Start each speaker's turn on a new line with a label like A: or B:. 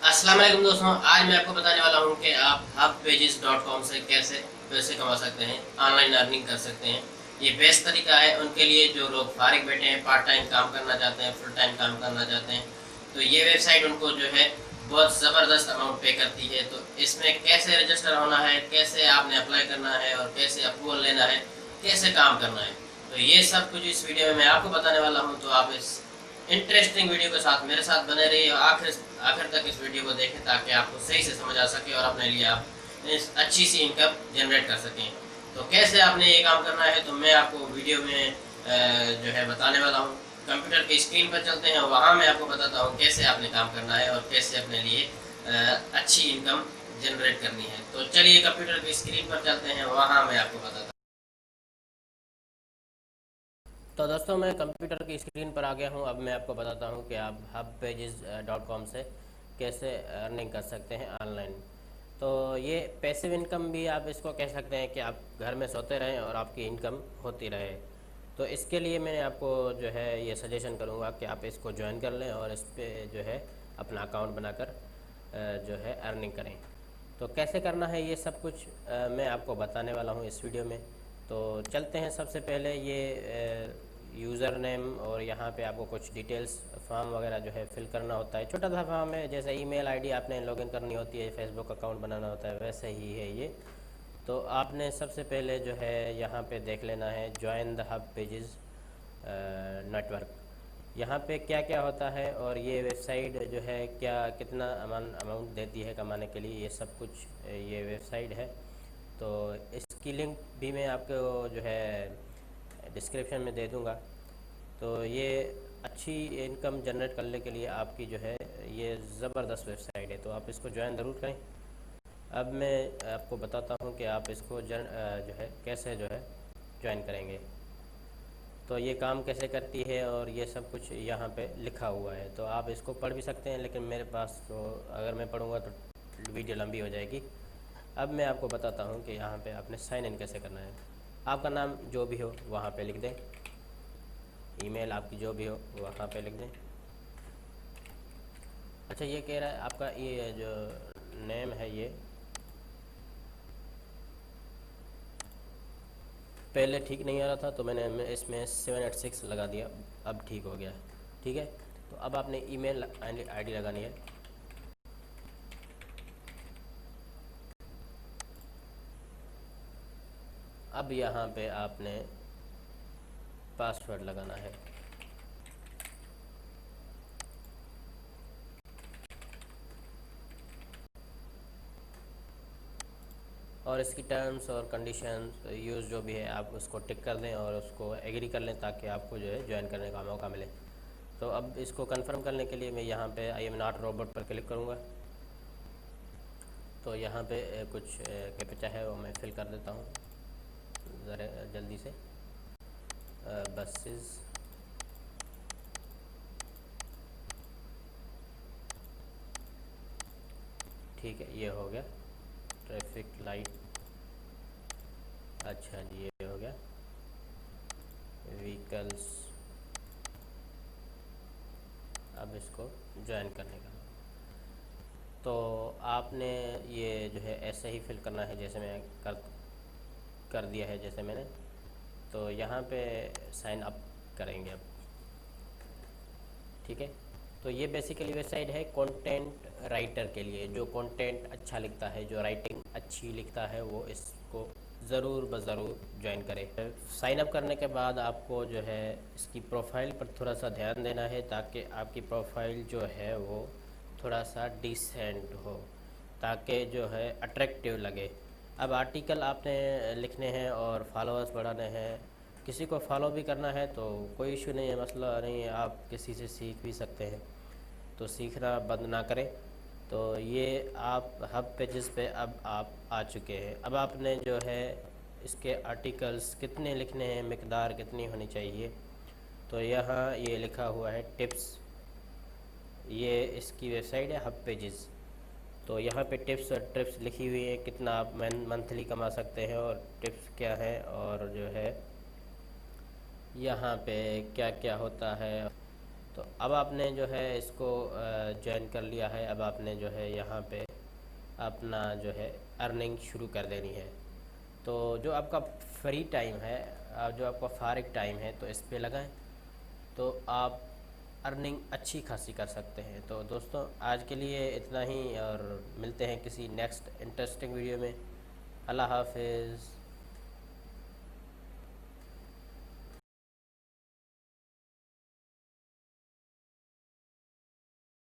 A: अस्सलाम वालेकुम दोस्तों, आज मैं आपको बताने वाला हूं कि आप hubpages.com से कैसे पैसे कमा सकते हैं, ऑनलाइन अर्निंग कर सकते हैं। ये बेस्ट तरीका है उनके लिए जो लोग फारिग बैठे हैं, पार्ट टाइम काम करना चाहते हैं, फुल टाइम काम करना चाहते हैं। तो ये वेबसाइट उनको जो है बहुत ज़बरदस्त अमाउंट पे करती है। तो इसमें कैसे रजिस्टर होना है, कैसे आपने अप्लाई करना है और कैसे अप्रूवल लेना है, कैसे काम करना है, तो ये सब कुछ इस वीडियो में मैं आपको बताने वाला हूँ। तो आप इस इंटरेस्टिंग वीडियो के साथ मेरे साथ बने रहिए और आखिर आखिर तक इस वीडियो को देखें ताकि आपको सही से समझ आ सके और अपने लिए आप अच्छी सी इनकम जनरेट कर सकें। तो कैसे आपने ये काम करना है तो मैं आपको वीडियो में जो है बताने वाला हूँ। कंप्यूटर की स्क्रीन पर चलते हैं, वहाँ मैं आपको बताता हूँ कैसे आपने काम करना है और कैसे अपने लिए अच्छी इनकम जनरेट करनी है। तो चलिए कंप्यूटर की स्क्रीन पर चलते हैं, वहाँ मैं आपको बताता हूँ। तो दोस्तों मैं कंप्यूटर की स्क्रीन पर आ गया हूँ। अब मैं आपको बताता हूँ कि आप hubpages.com से कैसे अर्निंग कर सकते हैं ऑनलाइन। तो ये पैसिव इनकम भी आप इसको कह सकते हैं कि आप घर में सोते रहें और आपकी इनकम होती रहे। तो इसके लिए मैं आपको जो है ये सजेशन करूँगा कि आप इसको ज्वाइन कर लें और इस पर जो है अपना अकाउंट बनाकर जो है अर्निंग करें। तो कैसे करना है ये सब कुछ मैं आपको बताने वाला हूँ इस वीडियो में। तो चलते हैं। सबसे पहले ये यूज़र नेम और यहाँ पे आपको कुछ डिटेल्स फॉर्म वगैरह जो है फिल करना होता है। छोटा सा फॉर्म है, जैसे ईमेल आईडी आपने लॉगिन करनी होती है, फेसबुक अकाउंट बनाना होता है, वैसे ही है ये। तो आपने सबसे पहले जो है यहाँ पे देख लेना है join the hub pages network. यहाँ पे क्या क्या होता है और ये वेबसाइट जो है क्या कितना अमाउंट देती है कमाने के लिए, ये सब कुछ ये वेबसाइट है। तो इसकी लिंक भी मैं आपको जो है डिस्क्रिप्शन में दे दूँगा। तो ये अच्छी इनकम जनरेट करने के लिए आपकी जो है ये ज़बरदस्त वेबसाइट है, तो आप इसको ज्वाइन ज़रूर करें। अब मैं आपको बताता हूँ कि आप इसको जो है कैसे जो है ज्वाइन करेंगे। तो ये काम कैसे करती है और ये सब कुछ यहाँ पे लिखा हुआ है। तो आप इसको पढ़ भी सकते हैं, लेकिन मेरे पास तो अगर मैं पढ़ूँगा तो वीडियो लंबी हो जाएगी। अब मैं आपको बताता हूँ कि यहाँ पे आपने साइन इन कैसे करना है। आपका नाम जो भी हो वहाँ पे लिख दें, ईमेल आपकी जो भी हो वहाँ पे लिख दें। अच्छा, ये कह रहा है आपका ये जो नेम है ये पहले ठीक नहीं आ रहा था, तो मैं इसमें 786 लगा दिया, अब ठीक हो गया। ठीक है, तो अब आपने ईमेल आईडी लगानी है। अब यहाँ पे आपने पासवर्ड लगाना है। और इसकी टर्म्स और कंडीशंस यूज़ जो भी है आप उसको टिक कर दें और उसको एग्री कर लें ताकि आपको जो है ज्वाइन करने का मौका मिले। तो अब इसको कंफर्म करने के लिए मैं यहाँ पे आई एम नॉट रोबोट पर क्लिक करूँगा। तो यहाँ पे कुछ कैप्चा है वो मैं फिल कर देता हूँ ज़रा जल्दी से। बसेस, ठीक है, ये हो गया। ट्रैफिक लाइट, अच्छा जी ये हो गया। व्हीकल्स, अब इसको ज्वाइन करने का। तो आपने ये जो है ऐसे ही फिल करना है जैसे मैं कर दिया है जैसे मैंने। तो यहाँ पे साइन अप करेंगे अब। ठीक है, तो ये बेसिकली वेबसाइट है कंटेंट राइटर के लिए। जो कंटेंट अच्छा लिखता है, जो राइटिंग अच्छी लिखता है, वो इसको ज़रूर ज़रूर ज्वाइन करें। साइन अप करने के बाद आपको जो है इसकी प्रोफाइल पर थोड़ा सा ध्यान देना है ताकि आपकी प्रोफाइल जो है वो थोड़ा सा डिसेंट हो, ताकि जो है अट्रैक्टिव लगे। अब आर्टिकल आपने लिखने हैं और फॉलोअर्स बढ़ाने हैं, किसी को फॉलो भी करना है तो कोई इशू नहीं है, मसला नहीं है, आप किसी से सीख भी सकते हैं। तो सीखना बंद ना करें। तो ये आप हब पेजेस पे अब आप आ चुके हैं। अब आपने जो है इसके आर्टिकल्स कितने लिखने हैं, मिकदार कितनी होनी चाहिए, तो यहाँ ये लिखा हुआ है टिप्स। ये इसकी वेबसाइट है हब पेजेस। तो यहाँ पे टिप्स और ट्रिप्स लिखी हुई है, कितना आप मंथली कमा सकते हैं और टिप्स क्या है और जो है यहाँ पे क्या क्या होता है। तो अब आपने जो है इसको ज्वाइन कर लिया है। अब आपने जो है यहाँ पे अपना जो है अर्निंग शुरू कर देनी है। तो जो आपका फ्री टाइम है, जो आपका फारिग टाइम है, तो इस पे लगाएं, तो आप अर्निंग अच्छी खासी कर सकते हैं। तो दोस्तों आज के लिए इतना ही, और मिलते हैं किसी नेक्स्ट इंटरेस्टिंग वीडियो में। अल्लाह हाफिज़।